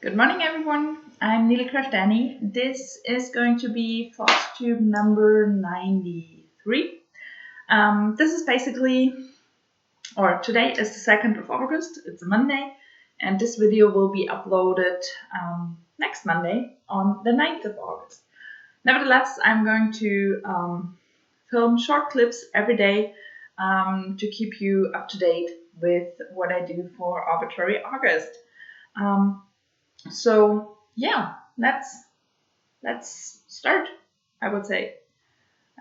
Good morning, everyone. I'm Needlecraft Annie. This is going to be flosstube number 93. This is basically, or today is the 2nd of August. It's a Monday, and this video will be uploaded next Monday on the 9th of August. Nevertheless, I'm going to film short clips every day to keep you up to date with what I do for Arbitrary August. So yeah, let's start, I would say.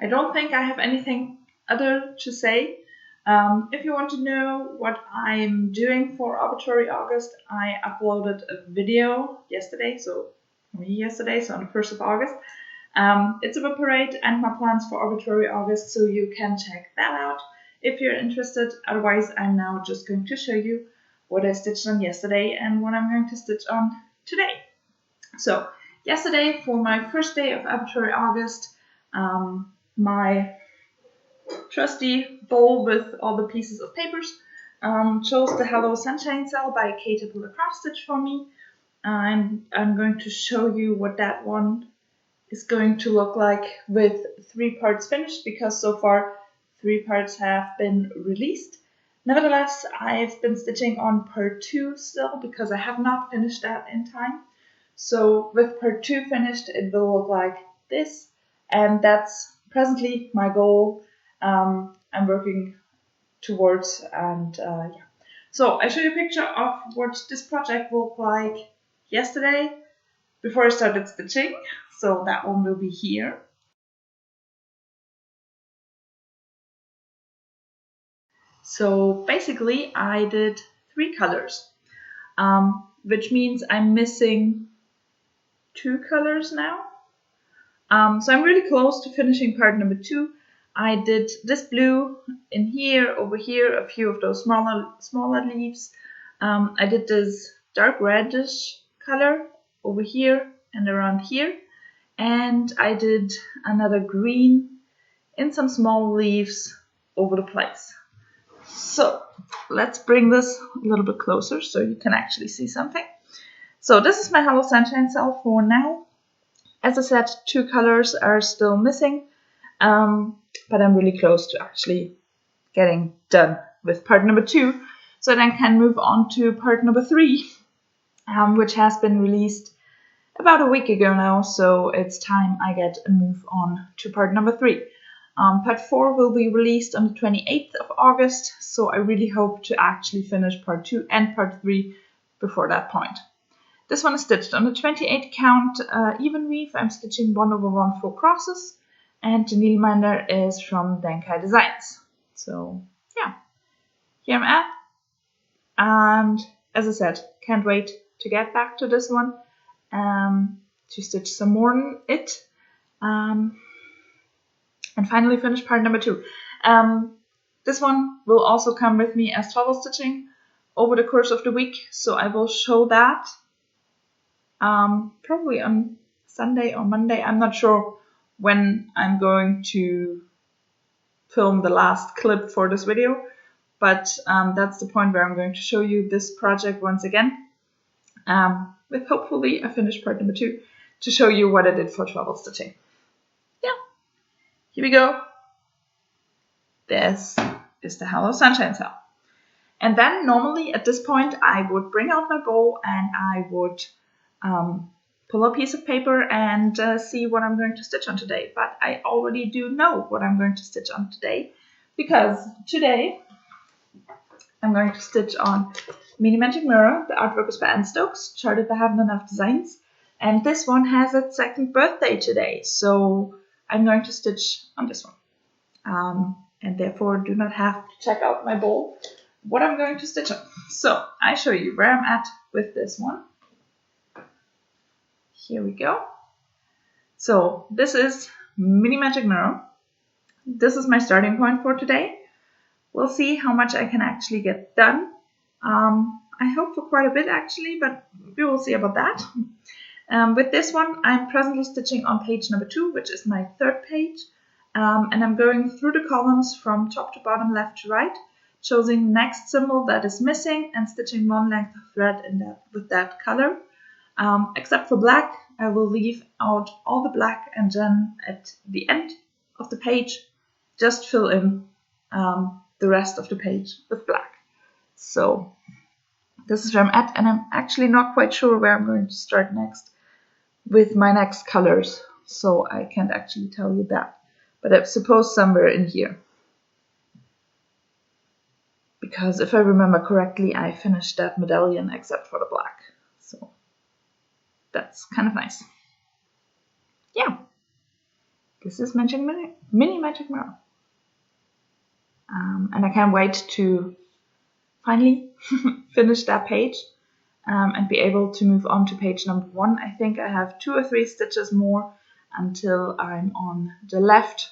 I don't think I have anything other to say. If you want to know what I'm doing for Arbitrary August, I uploaded a video yesterday, so on the 1st of August. It's a parade and my plans for Arbitrary August, so you can check that out if you're interested. Otherwise, I'm now just going to show you what I stitched on yesterday and what I'm going to stitch on today. So yesterday, for my first day of Arbitrary August, my trusty bowl with all the pieces of papers chose the Hello Sunshine Cell by Caterpillar Cross Stitch for me. I'm going to show you what that one is going to look like with 3 parts finished, because so far 3 parts have been released. Nevertheless, I've been stitching on part 2 still because I have not finished that in time. So with part 2 finished, it will look like this, and that's presently my goal I'm working towards. And yeah. So I show you a picture of what this project looked like yesterday before I started stitching. So that one will be here. So basically I did 3 colors, which means I'm missing 2 colors now. So I'm really close to finishing part number 2. I did this blue in here, over here, a few of those smaller leaves. I did this dark reddish color over here and around here. And I did another green in some small leaves over the place. So let's bring this a little bit closer so you can actually see something. So this is my Hello Sunshine cell for now. As I said, 2 colors are still missing, but I'm really close to actually getting done with part number 2. So then I can move on to part number 3, which has been released about a week ago now. So it's time I get a move on to part number 3. Part 4 will be released on the 28th of August, so I really hope to actually finish part 2 and part 3 before that point. This one is stitched on the 28 count even weave. I'm stitching 1/1 4 crosses, and the needleminder is from Denkai Designs. So yeah, here I'm at, and as I said, can't wait to get back to this one, to stitch some more in it. And finally finish part number 2. This one will also come with me as travel stitching over the course of the week, so I will show that probably on Sunday or Monday. I'm not sure when I'm going to film the last clip for this video, but that's the point where I'm going to show you this project once again, with hopefully a finished part number 2 to show you what I did for travel stitching. Here we go. This is the Hello Sunshine cell. And then normally at this point I would bring out my bowl and I would pull a piece of paper and see what I'm going to stitch on today. But I already do know what I'm going to stitch on today, because today I'm going to stitch on Mini Magic Mirror. The artwork is by Anne Stokes, charted by Haven't Enough Designs. And this one has its 2nd birthday today, so I'm going to stitch on this one. And therefore do not have to check out my bowl what I'm going to stitch on. So I show you where I'm at with this one. Here we go. So this is Mini Magic Mirror. This is my starting point for today. We'll see how much I can actually get done. I hope for quite a bit actually, but we will see about that. With this one, I'm presently stitching on page number 2, which is my 3rd page. And I'm going through the columns from top to bottom, left to right, choosing the next symbol that is missing and stitching 1 length of thread in that with that color. Except for black, I will leave out all the black and then at the end of the page, just fill in the rest of the page with black. So this is where I'm at, and I'm actually not quite sure where I'm going to start next with my next colors, so I can't actually tell you that. But I suppose somewhere in here. Because if I remember correctly, I finished that medallion except for the black. So that's kind of nice. Yeah. This is Mini Magic Mirror. And I can't wait to finally finish that page and be able to move on to page number 1. I think I have 2 or 3 stitches more until I'm on the left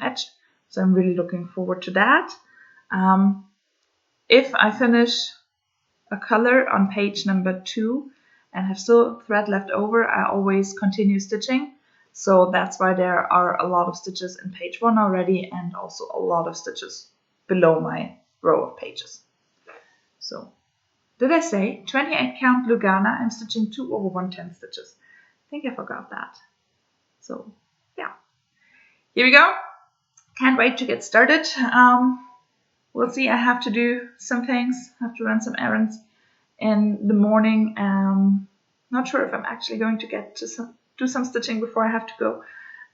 edge. So I'm really looking forward to that. If I finish a color on page number 2 and have still thread left over, I always continue stitching. So that's why there are a lot of stitches in page 1 already, and also a lot of stitches below my row of pages. So, did I say 28 count Lugana? I'm stitching 2 over 110 stitches. I think I forgot that. So, yeah. Here we go. Can't wait to get started. We'll see. I have to do some things. I have to run some errands in the morning. Not sure if I'm actually going to get to do some stitching before I have to go,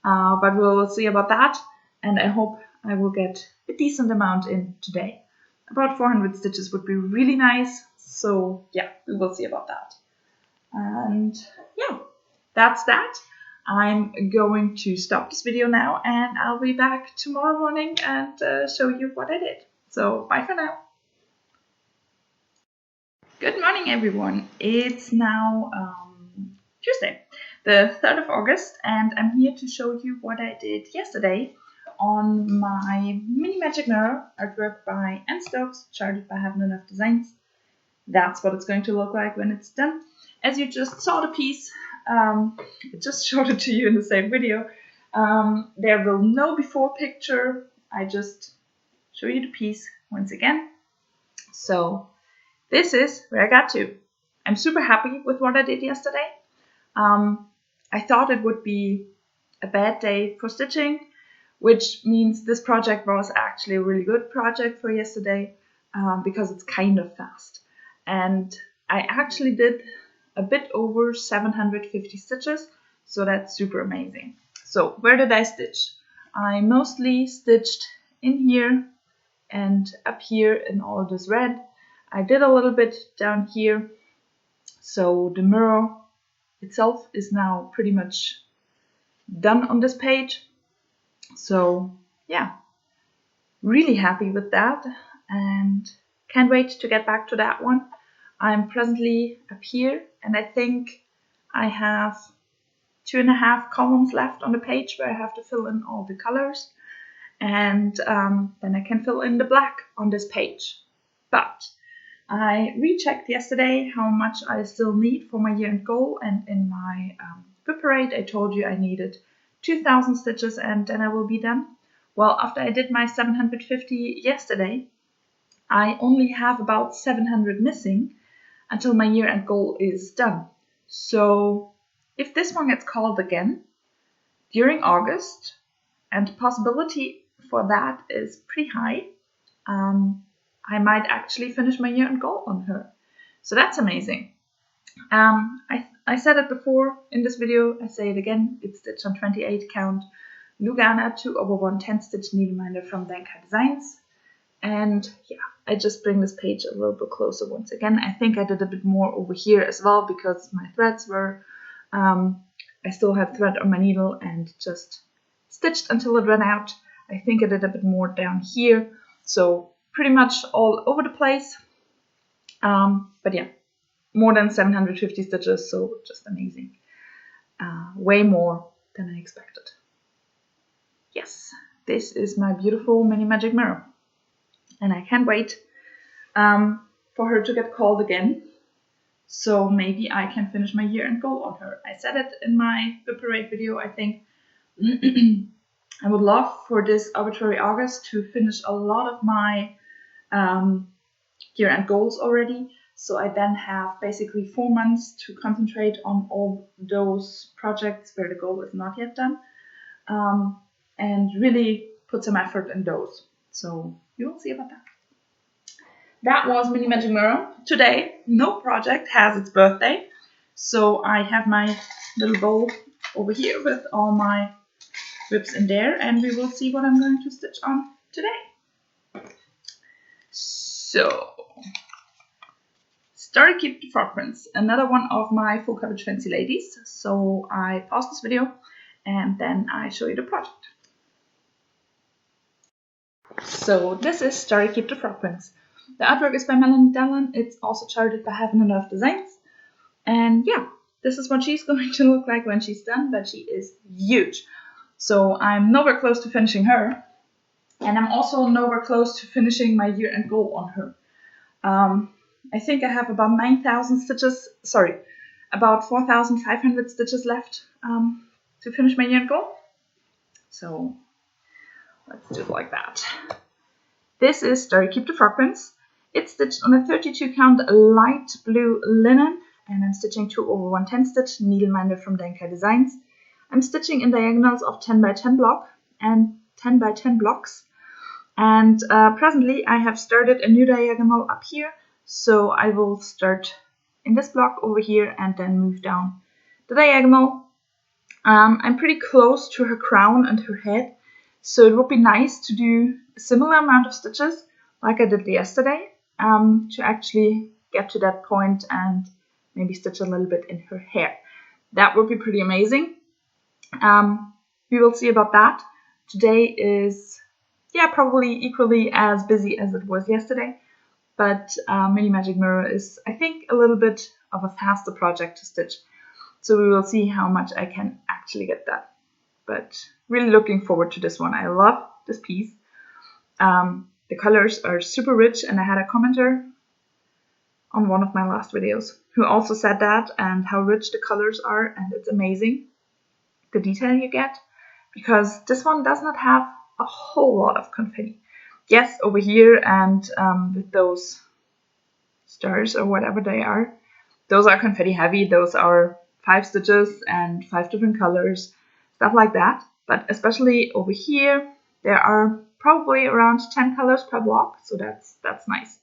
but we'll see about that. And I hope I will get a decent amount in today. About 400 stitches would be really nice. So yeah, we will see about that. And yeah, that's that. I'm going to stop this video now, and I'll be back tomorrow morning and show you what I did. So bye for now. Good morning, everyone. It's now Tuesday, the 3rd of August, and I'm here to show you what I did yesterday on my Mini Magic Mirror artwork by Anne Stokes, charted by Haven't Enough Designs. That's what it's going to look like when it's done. As you just saw the piece, I just showed it to you in the same video. There will no before picture. I just show you the piece once again. So this is where I got to. I'm super happy with what I did yesterday. I thought it would be a bad day for stitching, which means this project was actually a really good project for yesterday because it's kind of fast. And I actually did a bit over 750 stitches, so that's super amazing. So where did I stitch? I mostly stitched in here and up here in all this red. I did a little bit down here. So the mirror itself is now pretty much done on this page. So yeah, really happy with that and can't wait to get back to that one. I'm presently up here, and I think I have 2.5 columns left on the page where I have to fill in all the colors, and then I can fill in the black on this page. But I rechecked yesterday how much I still need for my year-end goal, and in my WIP parade I told you I needed 2,000 stitches and then I will be done. Well, after I did my 750 yesterday, I only have about 700 missing until my year-end goal is done. So if this one gets called again during August, and the possibility for that is pretty high, I might actually finish my year-end goal on her. So that's amazing. I said it before in this video, I say it again, it's stitched on 28 count Lugana 2 over 110 stitch needleminder from Denka Designs. And yeah, I just bring this page a little bit closer once again. I think I did a bit more over here as well because my threads were, I still had thread on my needle and just stitched until it ran out. I think I did a bit more down here. So pretty much all over the place. But yeah, more than 750 stitches, so just amazing. Way more than I expected. Yes, this is my beautiful Mini Magic Mirror. And I can't wait for her to get called again. So maybe I can finish my year-end goal on her. I said it in my WIP parade video, I think. I would love for this Arbitrary August to finish a lot of my year-end goals already. So I then have basically 4 months to concentrate on all those projects where the goal is not yet done, and really put some effort in those. So you will see about that. That was Mini Magic Mirror. Today, no project has its birthday, so I have my little bowl over here with all my whips in there, and we will see what I'm going to stitch on today. So, Starry Keep the Frog Prince, another one of my full coverage fancy ladies. So I pause this video and then I show you the project. So this is Starry Keep the Frog Prince. The artwork is by Melanie Dallin. It's also charted by Heaven and Earth Designs. And yeah, this is what she's going to look like when she's done, but she is huge. So I'm nowhere close to finishing her. And I'm also nowhere close to finishing my year-end goal on her. I think I have about 9,000 stitches, about 4,500 stitches left to finish my year-end goal. So let's do it like that. This is Starry Keep the Frog Prince. It's stitched on a 32 count light blue linen, and I'm stitching 2 over 110 stitch needleminder from Denkai Designs. I'm stitching in diagonals of 10 by 10 block and 10 by 10 blocks. And presently I have started a new diagonal up here, so I will start in this block over here and then move down the diagonal. I'm pretty close to her crown and her head, so it would be nice to do a similar amount of stitches like I did yesterday, to actually get to that point and maybe stitch a little bit in her hair. That would be pretty amazing. We will see about that. Today is, yeah, probably equally as busy as it was yesterday, but Mini Magic Mirror is, I think, a little bit of a faster project to stitch. So we will see how much I can actually get done. But really looking forward to this one. I love this piece. The colors are super rich, and I had a commenter on one of my last videos who also said that, and how rich the colors are, and it's amazing the detail you get, because this one does not have a whole lot of confetti. Yes, over here and with those stars or whatever they are, those are confetti heavy. Those are 5 stitches and 5 different colors, stuff like that. But especially over here, there are probably around 10 colors per block, so that's nice.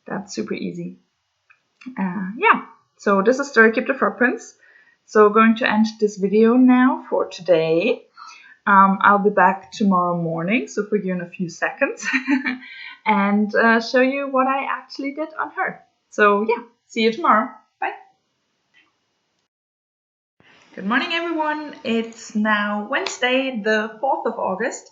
That's super easy. Yeah, so this is Starry Keep the Frog Prince. So going to end this video now for today. I'll be back tomorrow morning, so for you in a few seconds, and show you what I actually did on her. So yeah, see you tomorrow. Bye. Good morning, everyone. It's now Wednesday, the 4th of August,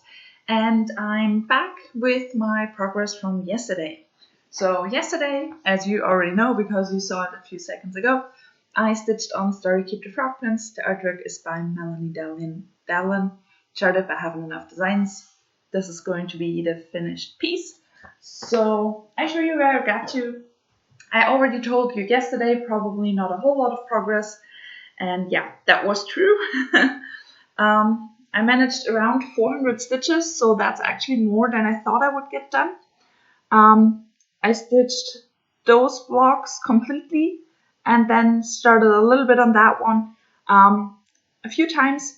and I'm back with my progress from yesterday. So yesterday, as you already know because you saw it a few seconds ago, I stitched on Starry Keep the Frog Prince. The artwork is by Melanie Dallin, charted by Heaven and Earth Designs. This is going to be the finished piece. So I show you where I got to. I already told you yesterday, probably not a whole lot of progress. And yeah, that was true. I managed around 400 stitches, so that's actually more than I thought I would get done. I stitched those blocks completely and then started a little bit on that one. A few times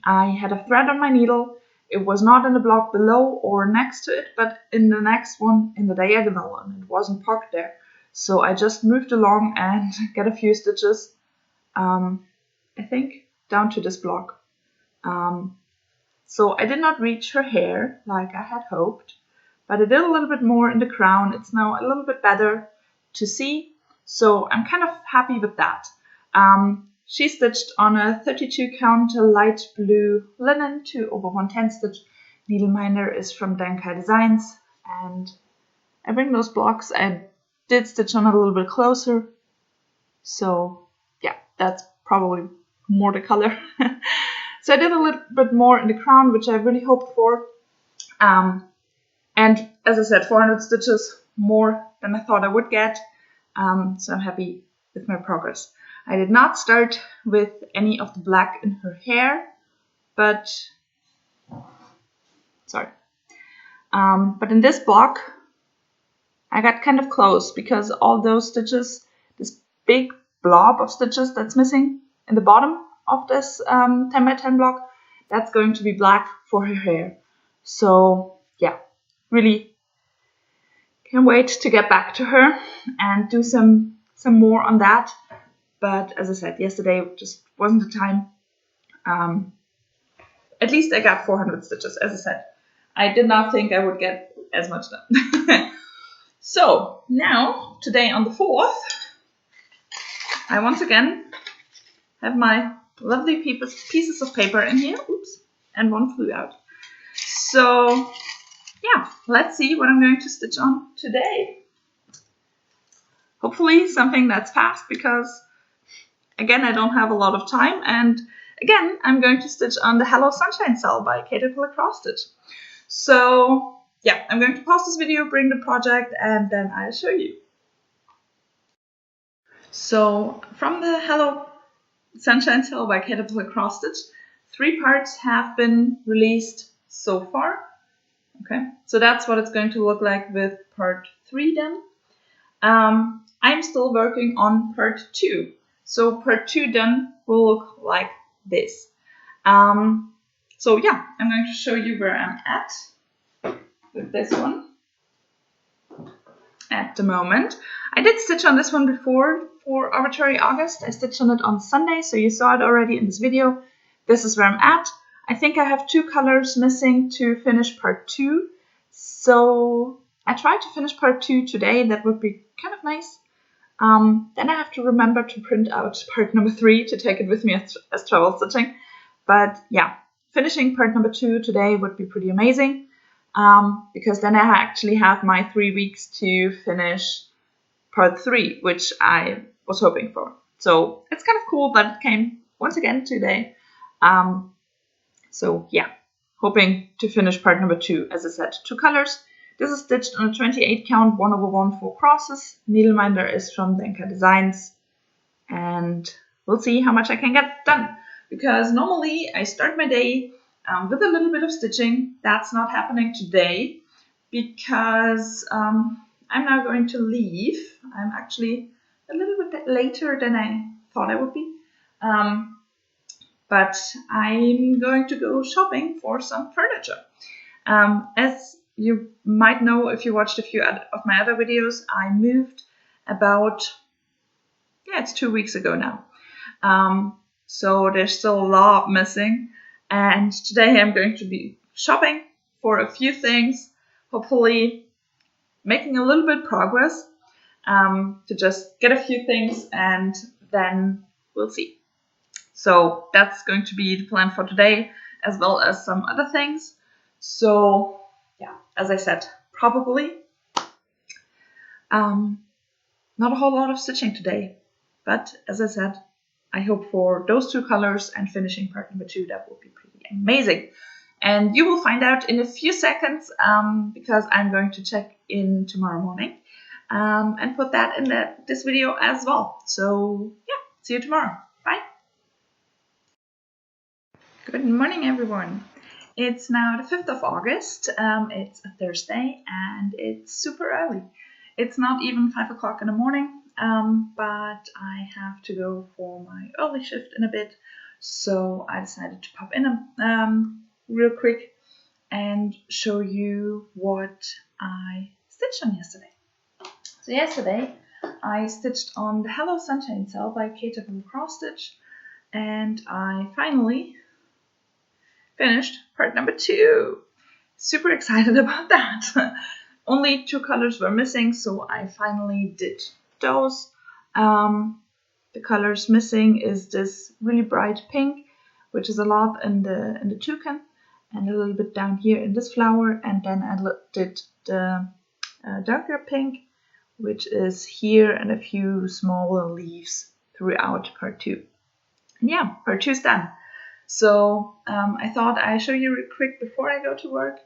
I had a thread on my needle. It was not in the block below or next to it, but in the next one in the diagonal, and it wasn't parked there. So I just moved along and got a few stitches, I think, down to this block. So I did not reach her hair like I had hoped, but I did a little bit more in the crown. It's now a little bit better to see, so I'm kind of happy with that. She stitched on a 32 count light blue linen 2 over 110 stitch. Needleminder is from Denkai Designs, and I bring those blocks. I did stitch on a little bit closer, so yeah, that's probably more the color. So I did a little bit more in the crown, which I really hoped for. And as I said, 400 stitches more than I thought I would get. So I'm happy with my progress. I did not start with any of the black in her hair, but in this block, I got kind of close because all those stitches, this big blob of stitches that's missing in the bottom of this 10 by 10 block, that's going to be black for her hair. So yeah, really can't wait to get back to her and do some more on that. But as I said, yesterday just wasn't the time. At least I got 400 stitches, as I said. I did not think I would get as much done. So now, today on the 4th, I once again have my lovely pieces of paper in here. Oops, and one flew out. So yeah, let's see what I'm going to stitch on today. Hopefully something that's fast because, again, I don't have a lot of time. And again, I'm going to stitch on the Hello Sunshine Cell by Caterpillar Cross Stitch. So yeah, I'm going to pause this video, bring the project, and then I'll show you. So from the Hello Sunshine Cell by Caterpillar Cross Stitch, 3 parts have been released so far. Okay, so that's what it's going to look like with part 3 then. I'm still working on part 2. So part 2 then will look like this. So yeah, I'm going to show you where I'm at with this one at the moment. I did stitch on this one before for Arbitrary August. I stitched on it on Sunday, so you saw it already in this video. This is where I'm at. I think I have 2 colors missing to finish part 2. So I tried to finish part 2 today. That would be kind of nice. Then I have to remember to print out part number 3 to take it with me as travel stitching. But yeah, finishing part number 2 today would be pretty amazing. Because then I actually have my 3 weeks to finish part 3, which I was hoping for. So it's kind of cool that it came once again today. So yeah, hoping to finish part number 2. As I said, 2 colors. This is stitched on a 28 count 1/1 4 crosses. Needleminder is from Denka Designs. And we'll see how much I can get done. Because normally I start my day with a little bit of stitching. That's not happening today because I'm now going to leave. I'm actually a little bit later than I thought I would be. But I'm going to go shopping for some furniture. As you might know if you watched a few of my other videos, I moved about, it's 2 weeks ago now. So there's still a lot missing. And today I'm going to be shopping for a few things, hopefully making a little bit progress to just get a few things and then we'll see. So that's going to be the plan for today, as well as some other things. So yeah, as I said, probably not a whole lot of stitching today. But as I said, I hope for those 2 colors and finishing part number 2, that will be pretty amazing. And you will find out in a few seconds because I'm going to check in tomorrow morning and put that in this video as well. So yeah, see you tomorrow. Bye. Good morning, everyone. It's now the 5th of August. It's a Thursday and it's super early. It's not even 5 o'clock in the morning, but I have to go for my early shift in a bit. So I decided to pop in real quick and show you what I stitched on yesterday. So yesterday I stitched on the Hello Sunshine Cell by Caterpillar Cross Stitch, and I finally finished part number 2. Super excited about that. Only 2 colors were missing, so I finally did those. The colors missing is this really bright pink, which is a lot in the toucan, and a little bit down here in this flower, and then I did the darker pink, which is here, and a few smaller leaves throughout part 2. And yeah, part 2 is done. So I thought I'd show you real quick before I go to work.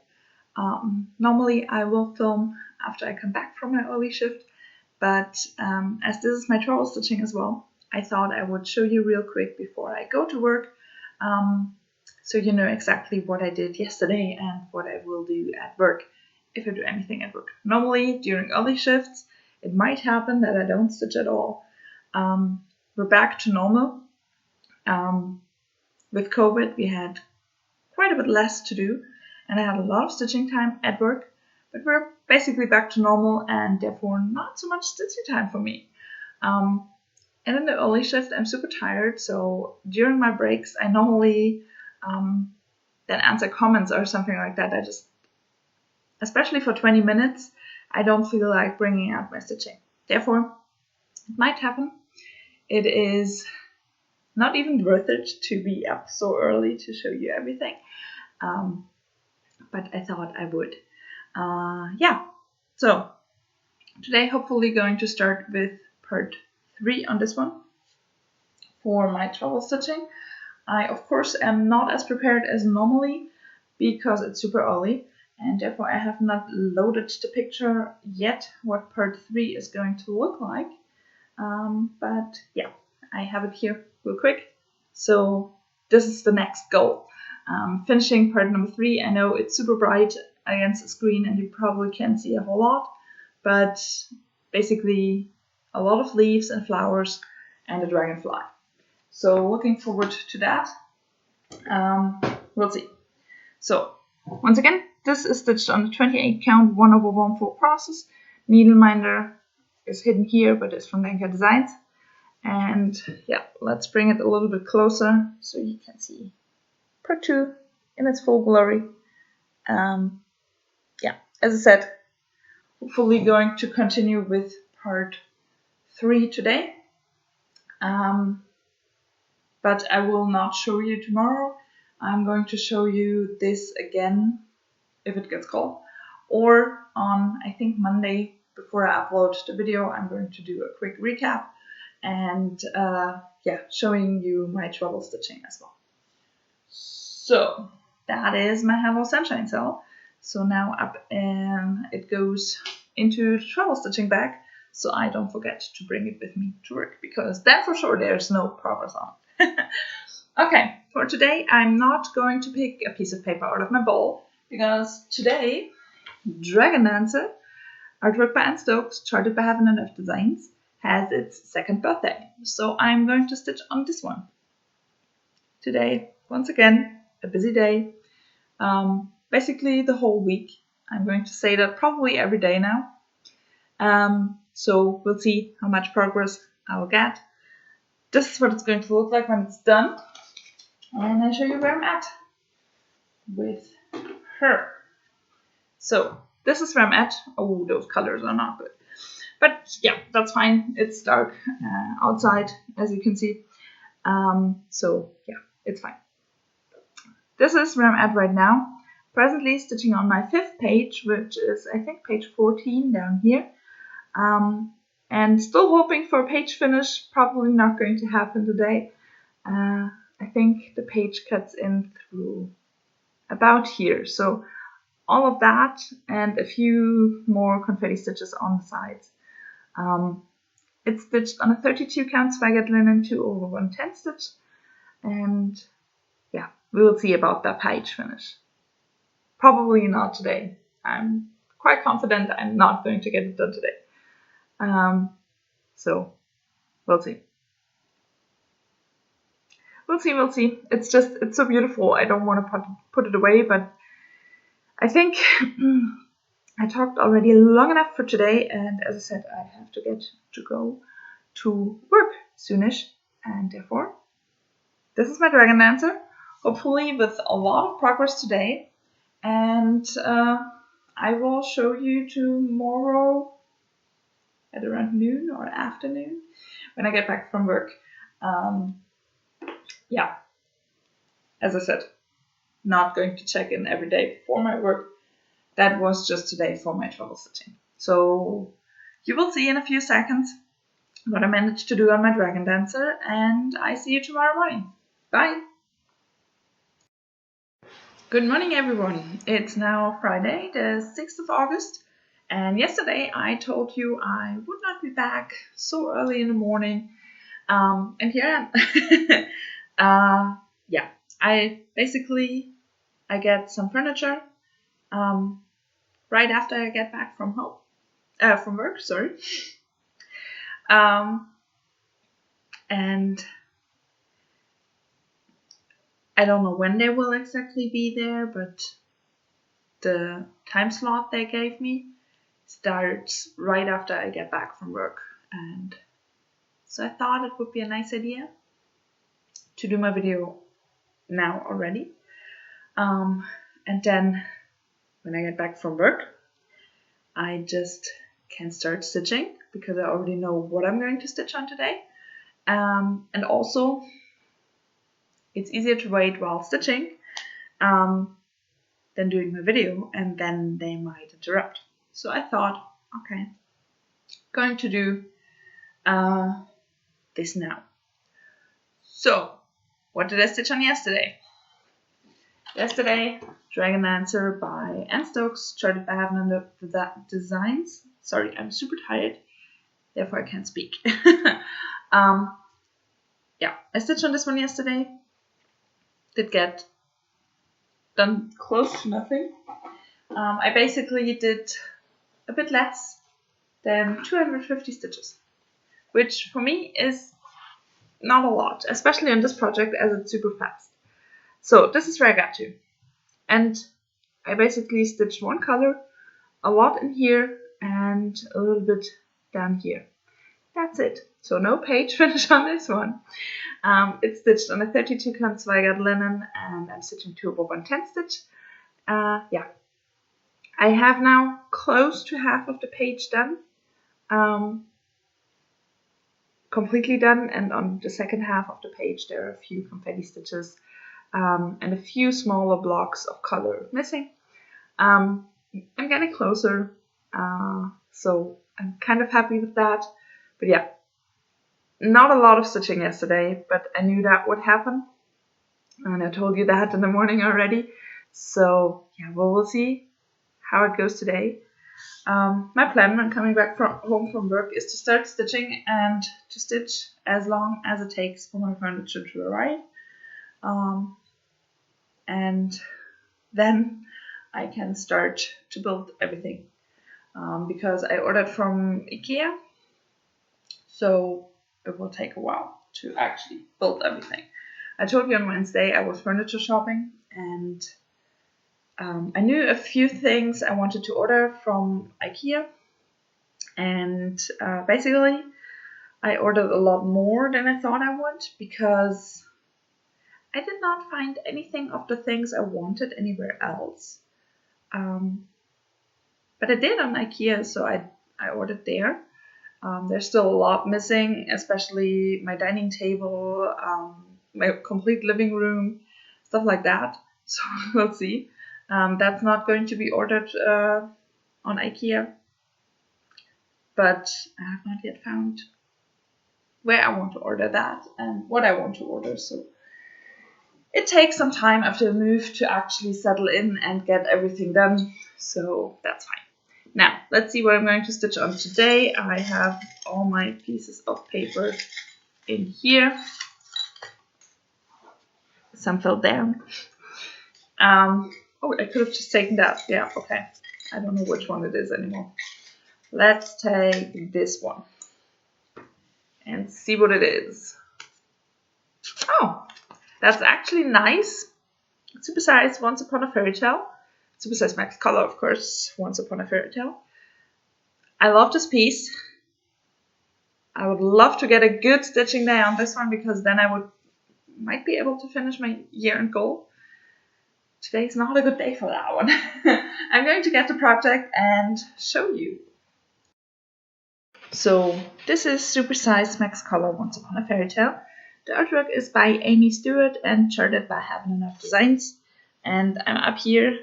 Normally I will film after I come back from my early shift, but as this is my travel stitching as well, I thought I would show you real quick before I go to work, so you know exactly what I did yesterday and what I will do at work if I do anything at work. Normally during early shifts, it might happen that I don't stitch at all. We're back to normal. With COVID, we had quite a bit less to do, and I had a lot of stitching time at work, but we're basically back to normal and therefore not so much stitching time for me. And in the early shift, I'm super tired, so during my breaks, I normally then answer comments or something like that. I just, especially for 20 minutes, I don't feel like bringing out my stitching. Therefore, it might happen. It is not even worth it to be up so early to show you everything. But I thought I would. Yeah, so today hopefully going to start with part 3 on this one for my travel stitching. I of course am not as prepared as normally because it's super early, and therefore I have not loaded the picture yet what part 3 is going to look like. But yeah, I have it here real quick. So this is the next goal. Finishing part number 3. I know it's super bright against the screen and you probably can't see a whole lot, but basically a lot of leaves and flowers and a dragonfly. So looking forward to that. We'll see. So once again, this is stitched on the 28 count 1/1/4 process. Needleminder is hidden here, but it's from Lenka Designs. And yeah, let's bring it a little bit closer so you can see part 2 in its full glory. Yeah, as I said, hopefully going to continue with part 3 today. But I will not show you tomorrow. I'm going to show you this again if it gets cold. Or on, I think, Monday, before I upload the video, I'm going to do a quick recap and yeah, showing you my travel stitching as well. So that is my Hello Sunshine cell. So now up and it goes into the travel stitching bag, so I don't forget to bring it with me to work, because then for sure there's no progress on it. Okay, for today I'm not going to pick a piece of paper out of my bowl, because today Dragon Dancer, artwork by Anne Stokes, charted by Heaven and Earth Designs, has its 2nd birthday. So I'm going to stitch on this one. Today, once again, a busy day. Basically the whole week. I'm going to say that probably every day now. So we'll see how much progress I'll get. This is what it's going to look like when it's done. And I'll show you where I'm at with her. So this is where I'm at. Oh, those colors are not good. But yeah, that's fine. It's dark outside, as you can see. So yeah, it's fine. This is where I'm at right now. Presently stitching on my 5th page, which is, I think, page 14 down here. And still hoping for a page finish. Probably not going to happen today. I think the page cuts in through about here. So all of that and a few more confetti stitches on the sides. It's stitched on a 32 count Swagget linen 2/110 stitch. And yeah, we will see about that page finish. Probably not today. I'm quite confident I'm not going to get it done today. So we'll see. We'll see. It's so beautiful. I don't want to put it away, but I think I talked already long enough for today. And as I said, I have to go to work soonish. And therefore, this is my Dragon Dancer. Hopefully with a lot of progress today. And I will show you tomorrow at around noon or afternoon when I get back from work. Yeah, as I said, not going to check in every day for my work. That was just today for my travel stitching. So you will see in a few seconds what I managed to do on my Dragon Dancer, and I see you tomorrow morning. Bye! Good morning, everyone. It's now Friday, the 6th of August, and yesterday I told you I would not be back so early in the morning, and here I am. Yeah, I get some furniture, right after I get back from work, sorry. And I don't know when they will exactly be there, but the time slot they gave me starts right after I get back from work. And so I thought it would be a nice idea to do my video now already. And then when I get back from work, I just can start stitching because I already know what I'm going to stitch on today. And also, it's easier to wait while stitching than doing my video, and then they might interrupt. So I thought, okay, going to do this now. So, what did I stitch on yesterday? Yesterday, Dragon Dancer by Anne Stokes, charted by Heaven and the Designs. Sorry, I'm super tired, therefore I can't speak. Yeah, I stitched on this one yesterday. Did get done close to nothing. I basically did a bit less than 250 stitches, which for me is not a lot, especially on this project as it's super fast. So this is where I got to. And I basically stitched one color, a lot in here, and a little bit down here. That's it. So no page finish on this one. It's stitched on a 32 count Zweigart linen, and I'm stitching 2 over 110 stitch. Yeah. I have now close to half of the page done. Completely done, and on the second half of the page there are a few confetti stitches and a few smaller blocks of color missing. I'm getting closer, so I'm kind of happy with that. But yeah, not a lot of stitching yesterday, but I knew that would happen, and I told you that in the morning already. So yeah, well, we'll see how it goes today. My plan when coming back home from work is to start stitching and to stitch as long as it takes for my furniture to arrive. And then I can start to build everything. Because I ordered from IKEA, so it will take a while to actually build everything. I told you on Wednesday I was furniture shopping, and I knew a few things I wanted to order from IKEA, and basically I ordered a lot more than I thought I would because I did not find anything of the things I wanted anywhere else. But I did on IKEA, so I ordered there. There's still a lot missing, especially my dining table, my complete living room, stuff like that. So we'll see. That's not going to be ordered on IKEA, but I have not yet found where I want to order that and what I want to order. So it takes some time after the move to actually settle in and get everything done. So that's fine. Now, let's see what I'm going to stitch on today. I have all my pieces of paper in here. Some fell down. Oh, I could have just taken that. Yeah, okay. I don't know which one it is anymore. Let's take this one and see what it is. Oh, that's actually nice. Super size Once Upon a Fairy Tale. Super size max color, of course, Once Upon a Fairy Tale. I love this piece. I would love to get a good stitching day on this one because then I might be able to finish my year-end goal. Today's not a good day for that one. I'm going to get the project and show you. So this is Super Size Max Color Once Upon a Fairy Tale. The artwork is by Amy Stewart and charted by Heaven and Earth Designs. And I'm up here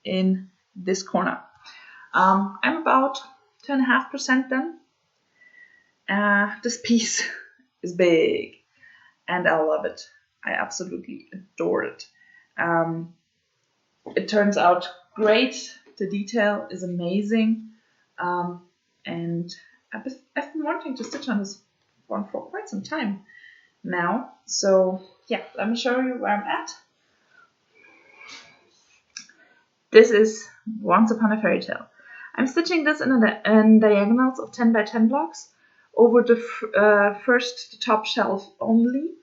in this corner. I'm about 2.5% done. This piece is big and I love it. I absolutely adore it. It turns out great. The detail is amazing. And I've been wanting to stitch on this one for quite some time now. So yeah, let me show you where I'm at. This is Once Upon a Fairy Tale. I'm stitching this in diagonals of 10 by 10 blocks over the first top shelf only.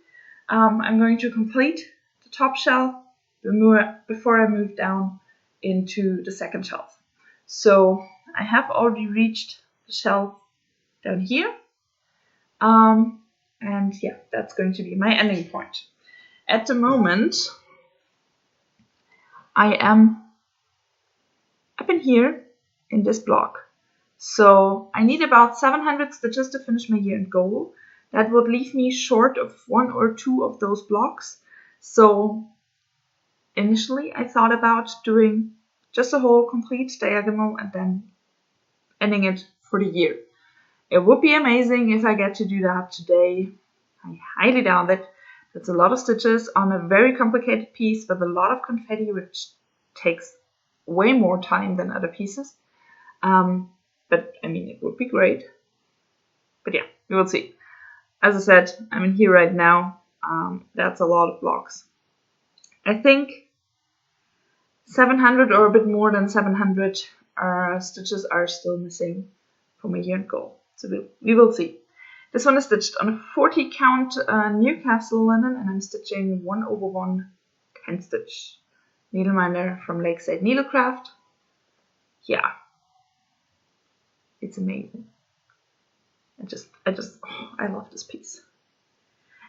I'm going to complete the top shelf before I move down into the second shelf. So I have already reached the shelf down here. And yeah, that's going to be my ending point. At the moment, I am up in here in this block. So I need about 700 stitches to finish my year-end goal. That would leave me short of 1 or 2 of those blocks. So initially I thought about doing just a whole complete diagonal and then ending it for the year. It would be amazing if I get to do that today. I highly doubt it. That's a lot of stitches on a very complicated piece with a lot of confetti, which takes way more time than other pieces. But I mean, it would be great. But yeah, we will see. As I said, I'm in here right now. That's a lot of blocks. I think 700 or a bit more than 700 stitches are still missing for my year-end goal. So we will see. This one is stitched on a 40 count Newcastle linen, and I'm stitching 1/1 10 stitch needleminder from Lakeside Needlecraft. Yeah, it's amazing. I love this piece.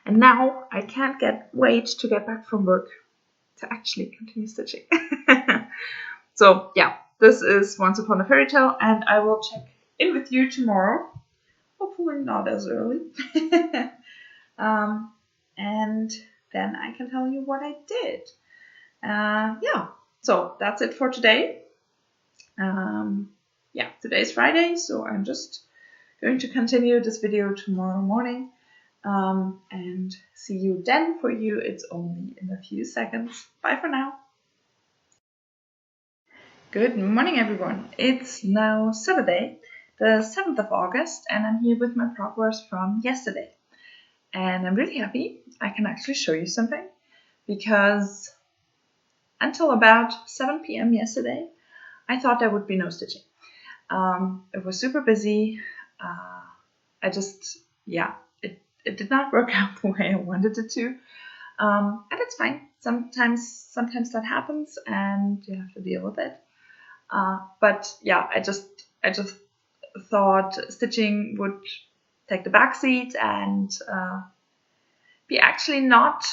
And now I can't wait to get back from work to actually continue stitching. So yeah, this is Once Upon a Fairy Tale, and I will check in with you tomorrow. Hopefully not as early. And then I can tell you what I did. Yeah, so that's it for today. Yeah, today's Friday, so I'm just going to continue this video tomorrow morning. And see you then. For you, it's only in a few seconds. Bye for now. Good morning, everyone. It's now Saturday, the 7th of August, and I'm here with my progress from yesterday. And I'm really happy I can actually show you something, because until about 7 p.m. yesterday, I thought there would be no stitching. It was super busy. It did not work out the way I wanted it to. And it's fine. Sometimes that happens, and you have to deal with it. But yeah, I just thought stitching would take the back seat and be actually not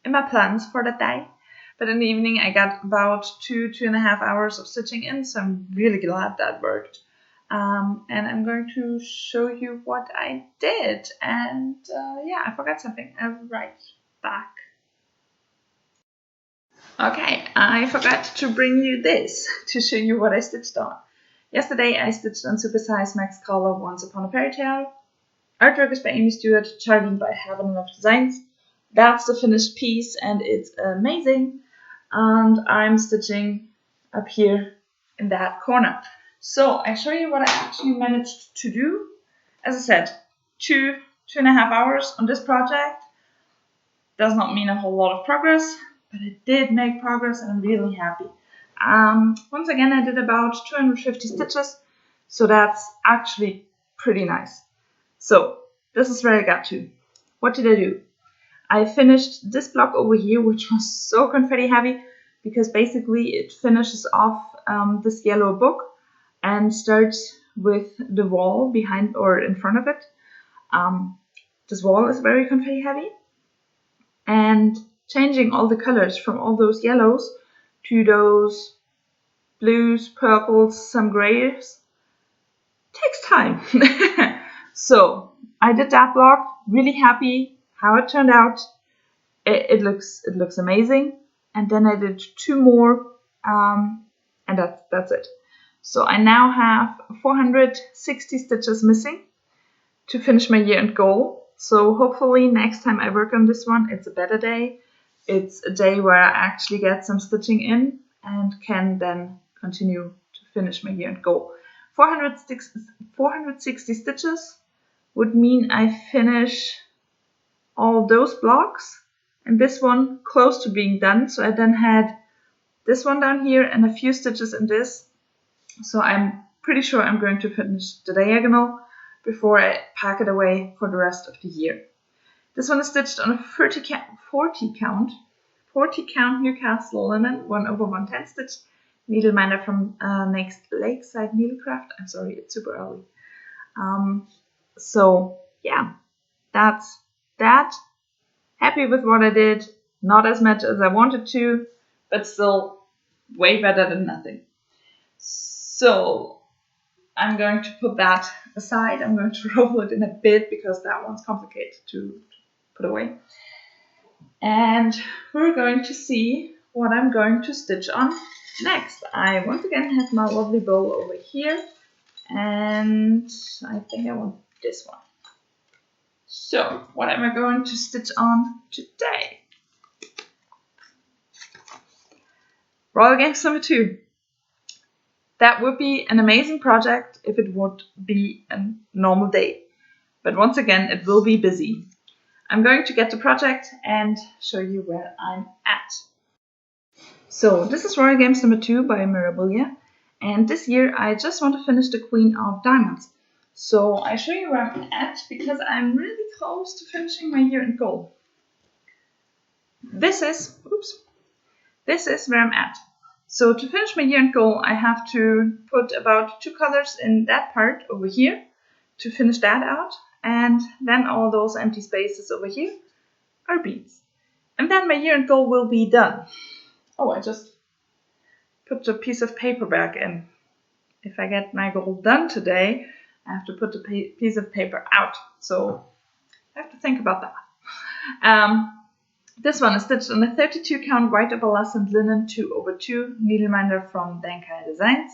in my plans for that day. But in the evening, I got about 2.5 hours of stitching in, so I'm really glad that worked. And I'm going to show you what I did. And yeah, I forgot something. I'll be right back. Okay, I forgot to bring you this to show you what I stitched on. Yesterday I stitched on Supersize Max Color Once Upon a Fairy Tale. Artwork is by Amy Stewart, charting by Heaven of Designs. That's the finished piece and it's amazing. And I'm stitching up here in that corner. So I show you what I actually managed to do. As I said, 2.5 hours on this project. Does not mean a whole lot of progress, but I did make progress and I'm really happy. Once again, I did about 250 stitches, so that's actually pretty nice. So this is where I got to. What did I do? I finished this block over here, which was so confetti heavy, because basically it finishes off this yellow book and starts with the wall behind or in front of it. This wall is very confetti heavy, and changing all the colors from all those yellows to those blues, purples, some grays takes time. So I did that block, really happy how it turned out. It looks amazing. And then I did 2 more, and that's it. So I now have 460 stitches missing to finish my year-end goal. So hopefully next time I work on this one, it's a better day. It's a day where I actually get some stitching in and can then continue to finish my year-end goal. 460 stitches would mean I finish all those blocks and this one close to being done. So I then had this one down here and a few stitches in this. So I'm pretty sure I'm going to finish the diagonal before I pack it away for the rest of the year. This one is stitched on a 40 count Newcastle linen 1/110 stitch needleminder from next Lakeside Needlecraft. I'm sorry, it's super early. So yeah, that's that. Happy with what I did. Not as much as I wanted to, but still way better than nothing. So I'm going to put that aside. I'm going to roll it in a bit because that one's complicated to put away. And we're going to see what I'm going to stitch on next. I once again have my lovely bowl over here, and I think I want this one. So what am I going to stitch on today? Royal Games number 2. That would be an amazing project if it would be a normal day. But once again, it will be busy. I'm going to get the project and show you where I'm at. So this is Royal Games number 2 by Mirabilia. And this year I just want to finish the Queen of Diamonds. So I show you where I'm at because I'm really close to finishing my year in gold. This is where I'm at. So to finish my year in gold, I have to put about 2 colors in that part over here to finish that out. And then all those empty spaces over here are beads. And then my year in gold will be done. Oh, I just put a piece of paper back in. If I get my gold done today, I have to put the piece of paper out. So I have to think about that. This one is stitched on a 32 count white opalescent linen 2/2 needleminder from Dankai Designs.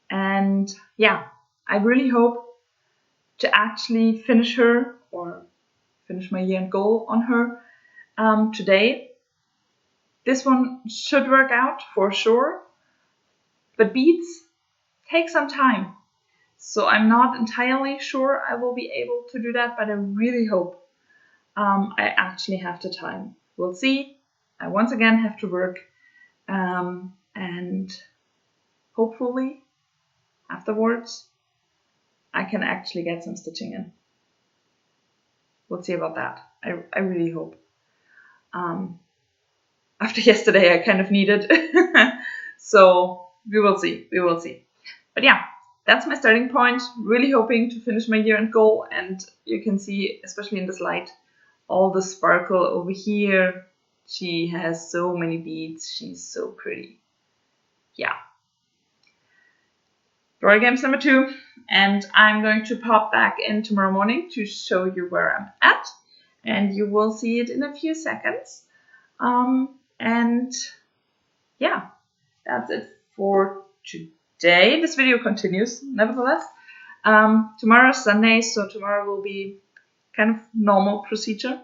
And yeah, I really hope to actually finish her or finish my year in gold on her today. This one should work out for sure, but beads take some time. So I'm not entirely sure I will be able to do that, but I really hope I actually have the time. We'll see. I once again have to work and hopefully afterwards I can actually get some stitching in. We'll see about that. I really hope. After yesterday I kind of needed. So we will see. But yeah, that's my starting point. Really hoping to finish my year in gold, and you can see, especially in this light, all the sparkle over here. She has so many beads. She's so pretty. Yeah. Royal Games number 2. And I'm going to pop back in tomorrow morning to show you where I'm at. And you will see it in a few seconds. And yeah, that's it for today. This video continues, nevertheless. Tomorrow is Sunday, so tomorrow will be kind of normal procedure.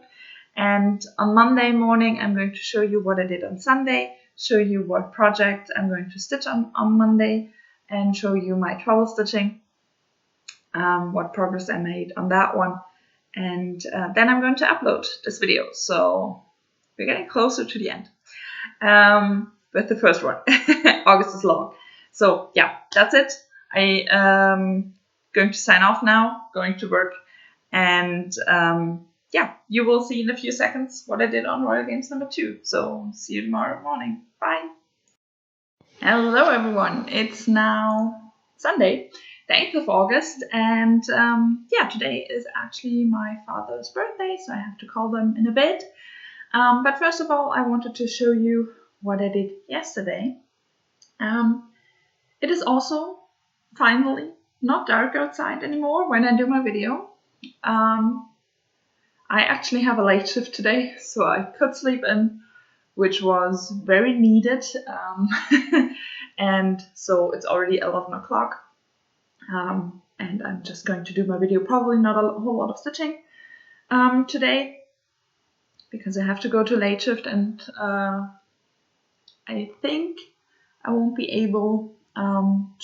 And on Monday morning, I'm going to show you what I did on Sunday, show you what project I'm going to stitch on Monday, and show you my trouble stitching, what progress I made on that one. And then I'm going to upload this video. So we're getting closer to the end with the first one. August is long. So yeah, that's it. I going to sign off now, going to work, and yeah, you will see in a few seconds what I did on Royal Games number 2. So see you tomorrow morning. Bye. Hello everyone. It's now Sunday, the 8th of August, and yeah, today is actually my father's birthday, so I have to call them in a bit. But first of all, I wanted to show you what I did yesterday. It is also finally not dark outside anymore when I do my video. I actually have a late shift today, so I could sleep in, which was very needed. And so it's already 11 o'clock. And I'm just going to do my video, probably not a whole lot of stitching today, because I have to go to late shift, and I think I won't be able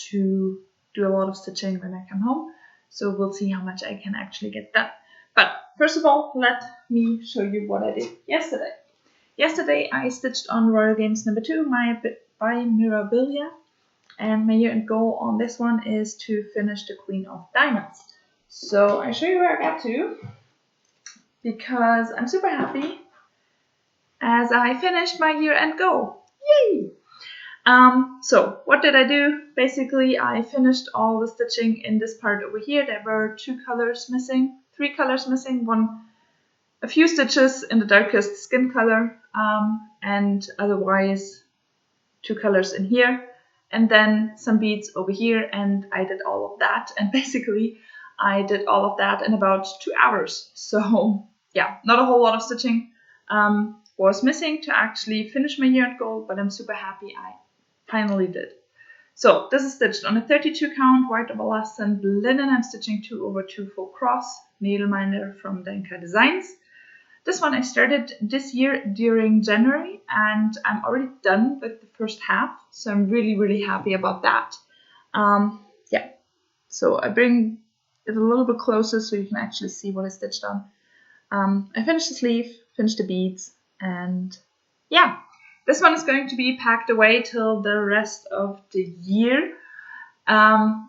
to do a lot of stitching when I come home. So we'll see how much I can actually get done. But first of all, let me show you what I did yesterday. Yesterday I stitched on Royal Games number 2 by Mirabilia. And my year-end goal on this one is to finish the Queen of Diamonds. So I show you where I got to, because I'm super happy as I finished my year-end goal. Yay! So what did I do? Basically, I finished all the stitching in this part over here. There were 2 colors missing, 3 colors missing, a few stitches in the darkest skin color, and otherwise 2 colors in here, and then some beads over here, and I did all of that. And basically, I did all of that in about 2 hours. So yeah, not a whole lot of stitching was missing to actually finish my year-end goal, but I'm super happy I finally did. So this is stitched on a 32 count white opalescent linen. I'm stitching 2/2 full cross needleminder from Denka Designs. This one I started this year during January, and I'm already done with the first half, so I'm really happy about that. Yeah, so I bring it a little bit closer so you can actually see what I stitched on. I finished the sleeve, finished the beads, and yeah, this one is going to be packed away till the rest of the year.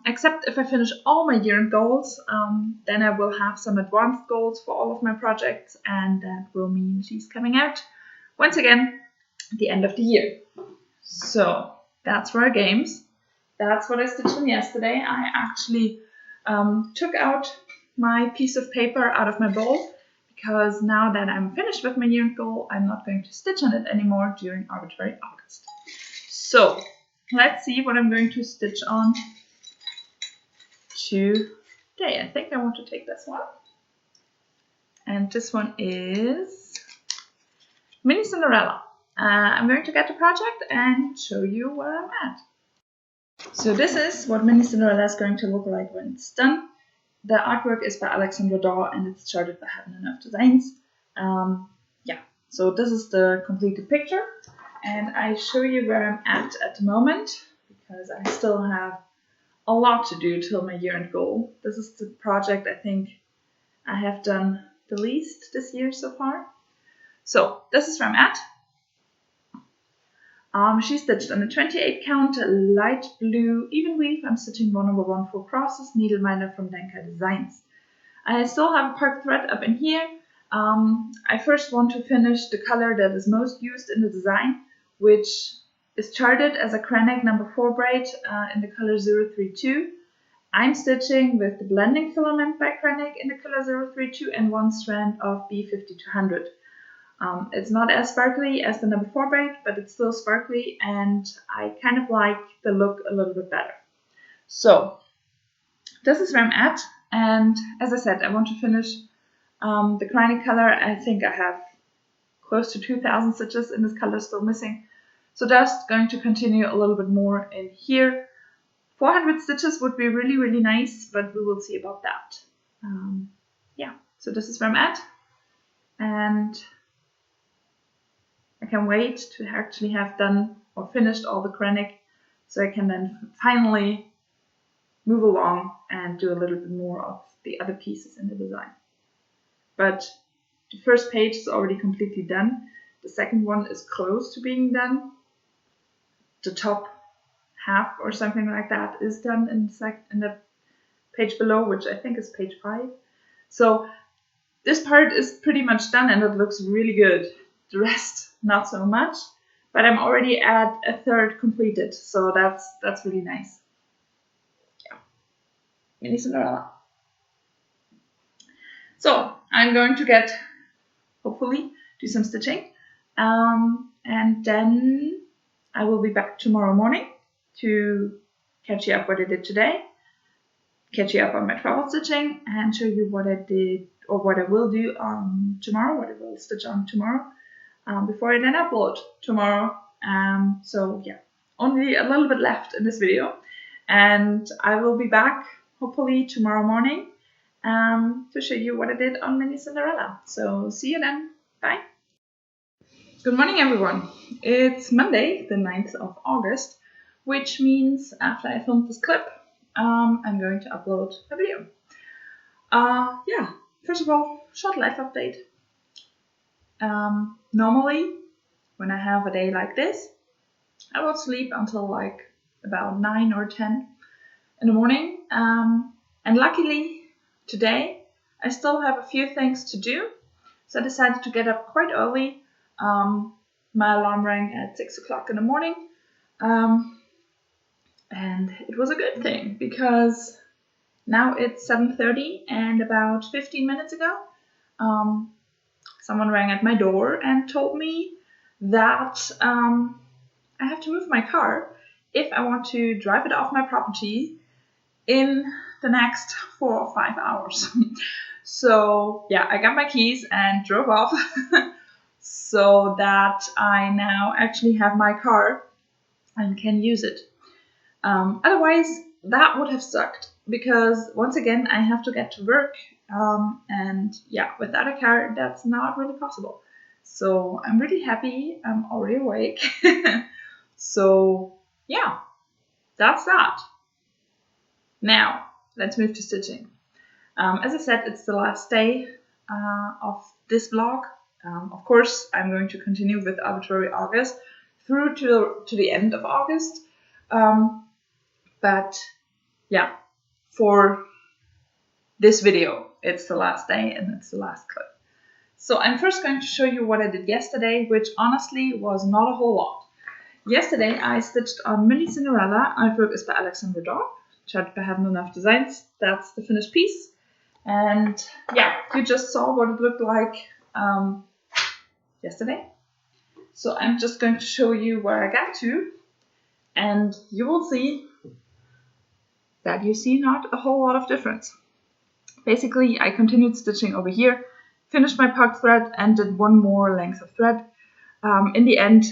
Except if I finish all my year-end goals, then I will have some advanced goals for all of my projects, and that will mean she's coming out once again at the end of the year. So that's for our games. That's what I stitched on yesterday. I actually took out my piece of paper out of my bowl, because now that I'm finished with my year-end goal, I'm not going to stitch on it anymore during Arbitrary August. So let's see what I'm going to stitch on today. I think I want to take this one. And this one is Mini Cinderella. I'm going to get the project and show you where I'm at. So this is what Mini Cinderella is going to look like when it's done. The artwork is by Alexandra Daw, and it's charted by Heaven and Earth Designs. Yeah, so this is the completed picture. And I show you where I'm at the moment, because I still have a lot to do till my year-end goal. This is the project I think I have done the least this year so far. So this is where I'm at. She stitched on a 28 count light blue even weave. I'm stitching 1/1 full crosses, needleminder from Denka Designs. I still have a park thread up in here. I first want to finish the color that is most used in the design, which is charted as a Krennic number 4 braid in the color 032. I'm stitching with the blending filament by Krennic in the color 032 and 1 strand of B5200. It's not as sparkly as the number 4 braid, but it's still sparkly, and I kind of like the look a little bit better. So this is where I'm at, and as I said, I want to finish the Krennic color. I think I have close to 2,000 stitches in this color still missing. So just going to continue a little bit more in here. 400 stitches would be really nice, but we will see about that. Yeah, so this is where I'm at, and I can wait to actually have done or finished all the Krennic, so I can then finally move along and do a little bit more of the other pieces in the design. But the first page is already completely done. The second one is close to being done. The top half or something like that is done in the page below, which I think is page 5. So this part is pretty much done, and it looks really good. The rest, not so much, but I'm already at a third completed, so that's really nice. Yeah, Mini Cinderella. So I'm going to hopefully do some stitching, and then I will be back tomorrow morning to catch you up what I did today, catch you up on my travel stitching, and show you what I did or what I will do tomorrow, what I will stitch on tomorrow, before I then upload tomorrow. So yeah, only a little bit left in this video, and I will be back hopefully tomorrow morning to show you what I did on Mini Cinderella. So see you then. Bye. Good morning, everyone. It's Monday, the 9th of August, which means after I filmed this clip, I'm going to upload a video. Yeah, first of all, short life update. Normally, when I have a day like this, I will sleep until like about 9 or 10 in the morning. And luckily today I still have a few things to do. So I decided to get up quite early. My alarm rang at 6 o'clock in the morning. And it was a good thing because now it's 7:30 and about 15 minutes ago, someone rang at my door and told me that I have to move my car if I want to drive it off my property in the next 4 or 5 hours. So yeah, I got my keys and drove off so that I now actually have my car and can use it. Otherwise, that would have sucked because once again, I have to get to work. And yeah, without a car, that's not really possible. So I'm really happy I'm already awake. So yeah, that's that. Now, let's move to stitching. As I said, it's the last day of this vlog. Of course, I'm going to continue with Arbitrary August through to the end of August. But yeah, for this video, it's the last day and it's the last clip. So I'm first going to show you what I did yesterday, which honestly was not a whole lot. Yesterday I stitched on Mini Cinderella. Artwork is by Alexander Dorp, charged by Haven't Enough Designs. That's the finished piece. And yeah, you just saw what it looked like yesterday. So I'm just going to show you where I got to, and you will see that you see not a whole lot of difference. Basically, I continued stitching over here, finished my puck thread, and did one more length of thread. In the end,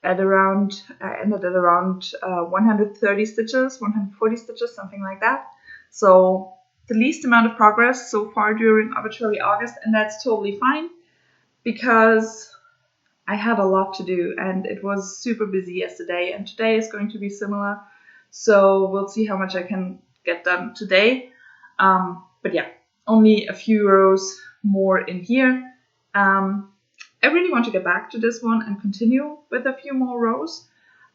I ended at around 130 stitches, 140 stitches, something like that. So the least amount of progress so far during Arbitrary August, and that's totally fine because I had a lot to do and it was super busy yesterday, and today is going to be similar. So we'll see how much I can get done today. But yeah, only a few rows more in here. I really want to get back to this one and continue with a few more rows.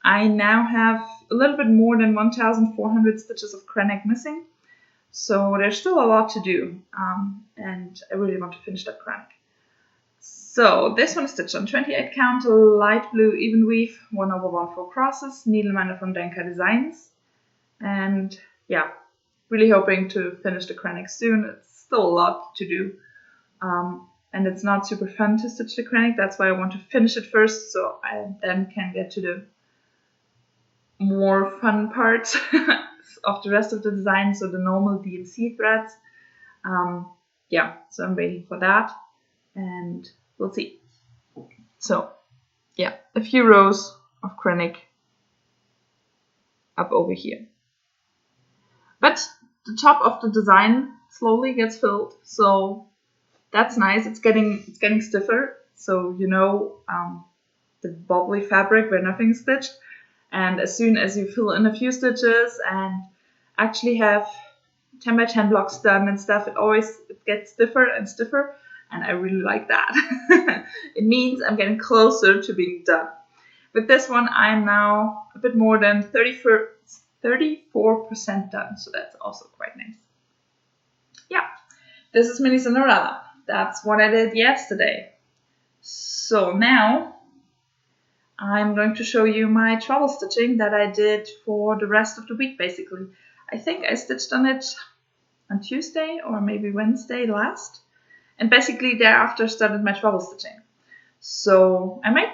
I now have a little bit more than 1,400 stitches of Krennic missing. So there's still a lot to do. And I really want to finish that Krennic. So this one is stitched on 28 count, light blue even weave, 1/1 4 crosses, needleminder from Denka Designs. And yeah, really hoping to finish the Krennic soon. It's still a lot to do. And it's not super fun to stitch the Krennic. That's why I want to finish it first, so I then can get to the more fun parts of the rest of the design, so the normal DMC threads. Yeah, so I'm waiting for that, and we'll see. So yeah, a few rows of Krennic up over here. But the top of the design slowly gets filled, so that's nice. It's getting stiffer, so you know the bobbly fabric where nothing's stitched. And as soon as you fill in a few stitches and actually have 10 by 10 blocks done and stuff, it gets stiffer and stiffer, and I really like that. It means I'm getting closer to being done. With this one, I'm now a bit more than 34% done, so that's also quite nice. Yeah, this is Mini Cinderella. That's what I did yesterday. So now I'm going to show you my travel stitching that I did for the rest of the week, basically. I think I stitched on it on Tuesday or maybe Wednesday last. And basically thereafter started my travel stitching. So I made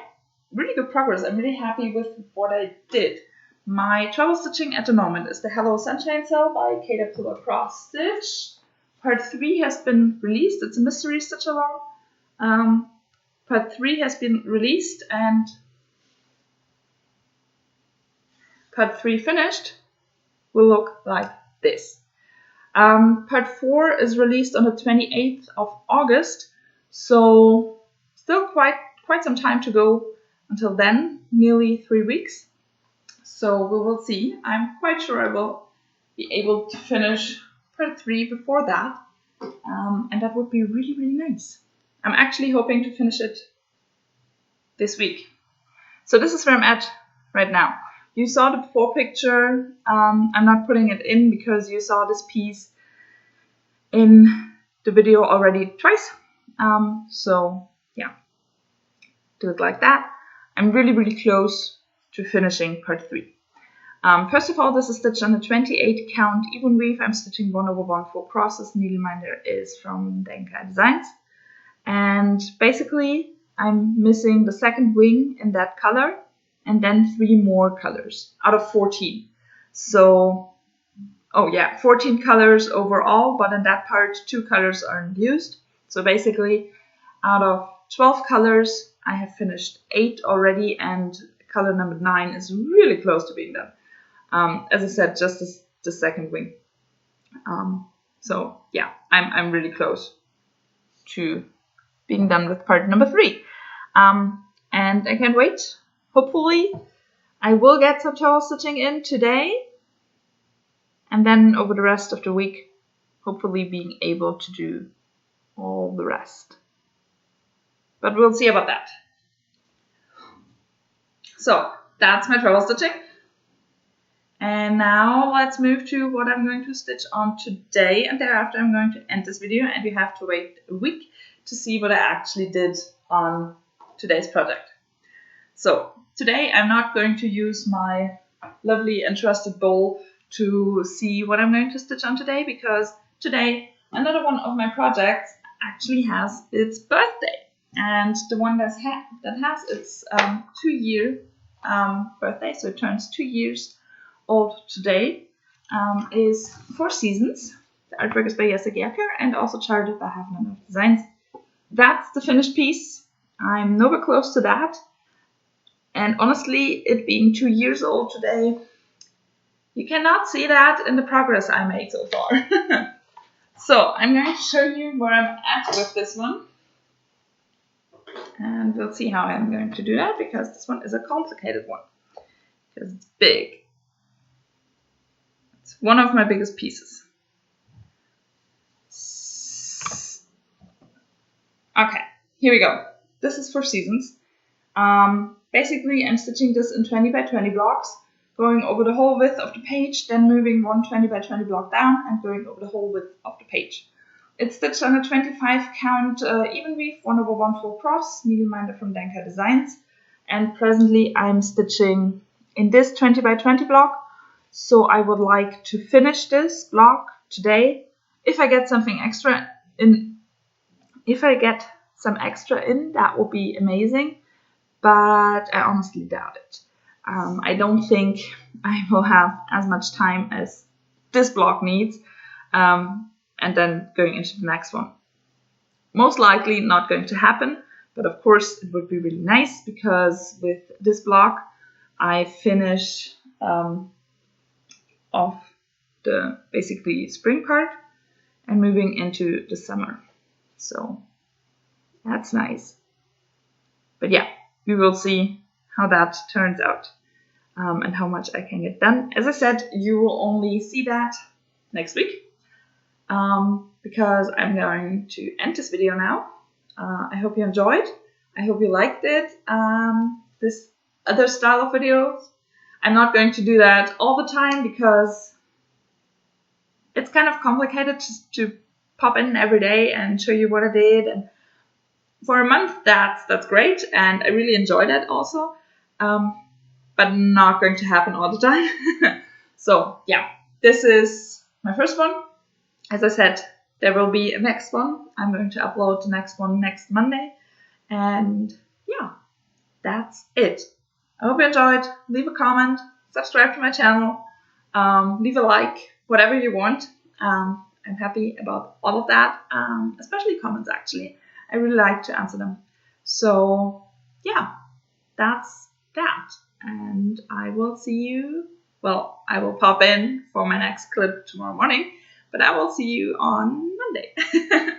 really good progress. I'm really happy with what I did. My travel stitching at the moment is the Hello Sunshine Cell by Caterpillar Cross Stitch. Part 3 has been released. It's a mystery stitch along. Part 3 has been released and part 3 finished will look like this. Part 4 is released on the 28th of August, so still quite some time to go until then, nearly 3 weeks. So we will see. I'm quite sure I will be able to finish part 3 before that, and that would be really, really nice. I'm actually hoping to finish it this week. So this is where I'm at right now. You saw the before picture. I'm not putting it in because you saw this piece in the video already twice. So yeah, do it like that. I'm really close to finishing part 3. First of all, this is stitched on a 28 count even weave. I'm stitching 1/1 full crosses. Needleminder is from Denka Designs. And basically, I'm missing the second wing in that color and then 3 more colors out of 14. So, oh yeah, 14 colors overall, but in that part, 2 colors aren't used. So basically, out of 12 colors, I have finished 8 already, and color number 9 is really close to being done. As I said, just the second wing. So yeah, I'm really close to being done with part number 3. And I can't wait. Hopefully, I will get some towel stitching in today, and then over the rest of the week, hopefully being able to do all the rest. But we'll see about that. So that's my treble stitching. And now let's move to what I'm going to stitch on today, and thereafter I'm going to end this video, and you have to wait a week to see what I actually did on today's project. So today I'm not going to use my lovely and trusted bowl to see what I'm going to stitch on today, because today another one of my projects actually has its birthday, and the one that has its 2-year birthday, so it turns 2 years old today, is Four Seasons. The artwork is by Jessica Jacker and also charted by Have None of Designs. That's the finished piece. I'm nowhere close to that. And honestly, it being 2 years old today, you cannot see that in the progress I made so far. So I'm going to show you where I'm at with this one. And we'll see how I'm going to do that, because this one is a complicated one. Because it's big. It's one of my biggest pieces. Okay, here we go. This is Four Seasons. Basically, I'm stitching this in 20 by 20 blocks, going over the whole width of the page, then moving one 20 by 20 block down and going over the whole width of the page. It's stitched on a 25 count even weave, 1/1 full cross, needleminder from Denka Designs. And presently I'm stitching in this 20 by 20 block. So I would like to finish this block today. If I get something extra in, that will be amazing. But I honestly doubt it. I don't think I will have as much time as this block needs, and then going into the next one. Most likely not going to happen, but of course it would be really nice, because with this block I finish off the basically spring part and moving into the summer. So that's nice. But yeah, we will see how that turns out, and how much I can get done. As I said, you will only see that next week, because I'm going to end this video now. I hope you enjoyed. I hope you liked it. This other style of videos, I'm not going to do that all the time, because it's kind of complicated to pop in every day and show you what I did. And for a month, that's great, and I really enjoyed that also, but not going to happen all the time. So yeah, this is my first one. As I said, there will be a next one. I'm going to upload the next one next Monday, and yeah, that's it. I hope you enjoyed. Leave a comment, subscribe to my channel, leave a like, whatever you want. I'm happy about all of that, especially comments actually. I really like to answer them. So yeah, that's that. And I will see you, well, I will pop in for my next clip tomorrow morning, but I will see you on Monday.